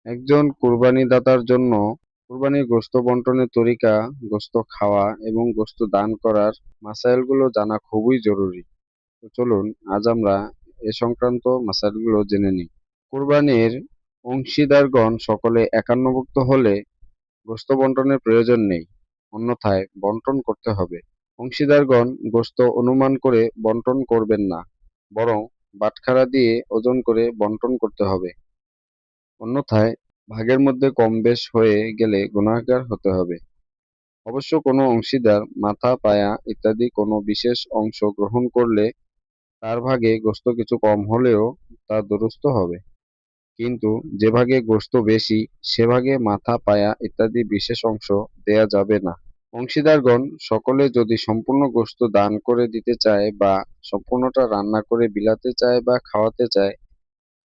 একজন কুরবানিদাতার জন্য কুরবানির গোশত বন্টনের তরিকা, গোশত খাওয়া এবং গোশত দান করার মাসাইলগুলো জানা খুবই জরুরি। তো চলুন আজ আমরা এ সংক্রান্ত মাসাইলগুলো জেনে নিই। কুরবানির অংশীদারগণ সকলে একান্নভুক্ত হলে গোশত বন্টনের প্রয়োজন নেই, অন্যথায় বন্টন করতে হবে। অংশীদারগণ গোশত অনুমান করে বন্টন করবেন না, বরং বাটখারা দিয়ে ওজন করে বন্টন করতে হবে, অন্যথায় ভাগের মধ্যে কম বেশ হয়ে গেলে গুনাহগার হতে হবে। অবশ্য কোনো অংশীদার মাথা, পায়া ইত্যাদি কোনো বিশেষ অংশ গ্রহণ করলে তার ভাগে গোশত কিছু কম হলেও তা দুরূস্ত হবে। কিন্তু যে ভাগে গোশত বেশি সে ভাগে মাথা, পায়া ইত্যাদি বিশেষ অংশ দেয়া যাবে না। অংশীদারগণ সকলে যদি সম্পূর্ণ গোশত দান করে দিতে চায় বা সম্পূর্ণটা রান্না করে বিলাতে চায় বা খাওয়াতে চায়,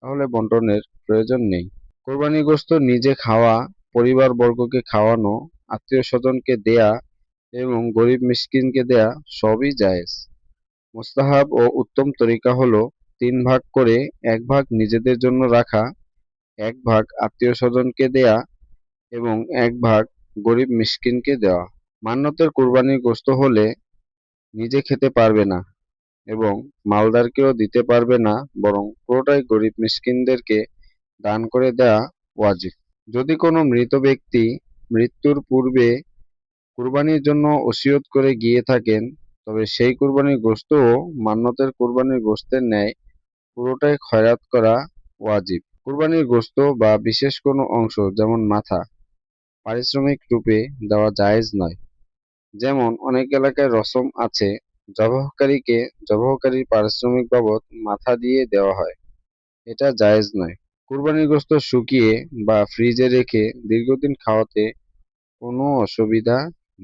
তাহলে বন্টনের প্রয়োজন নেই। কোরবানি গোশত নিজে খাওয়া, পরিবারবর্গকে খাওয়ানো, আত্মীয়স্বজনকে দেয়া এবং গরিব মিসকিনকে দেয়া সবই জায়েজ। মুস্তাহাব ও উত্তম তরিকা হলো ৩ ভাগ করে ১ ভাগ নিজেদের জন্য রাখা, ১ ভাগ আত্মীয়স্বজনকে দেয়া এবং ১ ভাগ গরিব মিসকিনকে দেওয়া। মান্যতের কুরবানির গোশত হলে নিজে খেতে পারবে না এবং মালদারকেও দিতে পারবে না, বরং পুরোটাই গরিব মিসকিনদেরকে দান করে দেয়া ওয়াজিব। যদি কোনো মৃত ব্যক্তি মৃত্যুর পূর্বে কুরবানির জন্য ওসিয়ত করে গিয়ে থাকেন, তবে সেই কুরবানির গোশতও মান্যতের কুরবানির গোশতের ন্যায় পুরোটাই খয়রাত করা ওয়াজিব। কুরবানির গোশত বা বিশেষ কোনো অংশ যেমন মাথা পারিশ্রমিক রূপে দেওয়া জায়েজ নয়। যেমন অনেক এলাকায় রসম আছে, জবাহকারীকে জবাহকারীর পারিশ্রমিক বাবদ মাথা দিয়ে দেওয়া হয়। এটা জায়েজ নয়। কুরবানির গোশত শুকিয়ে বা ফ্রিজে রেখে দীর্ঘদিন খাওয়াতে কোনো অসুবিধা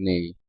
নেই।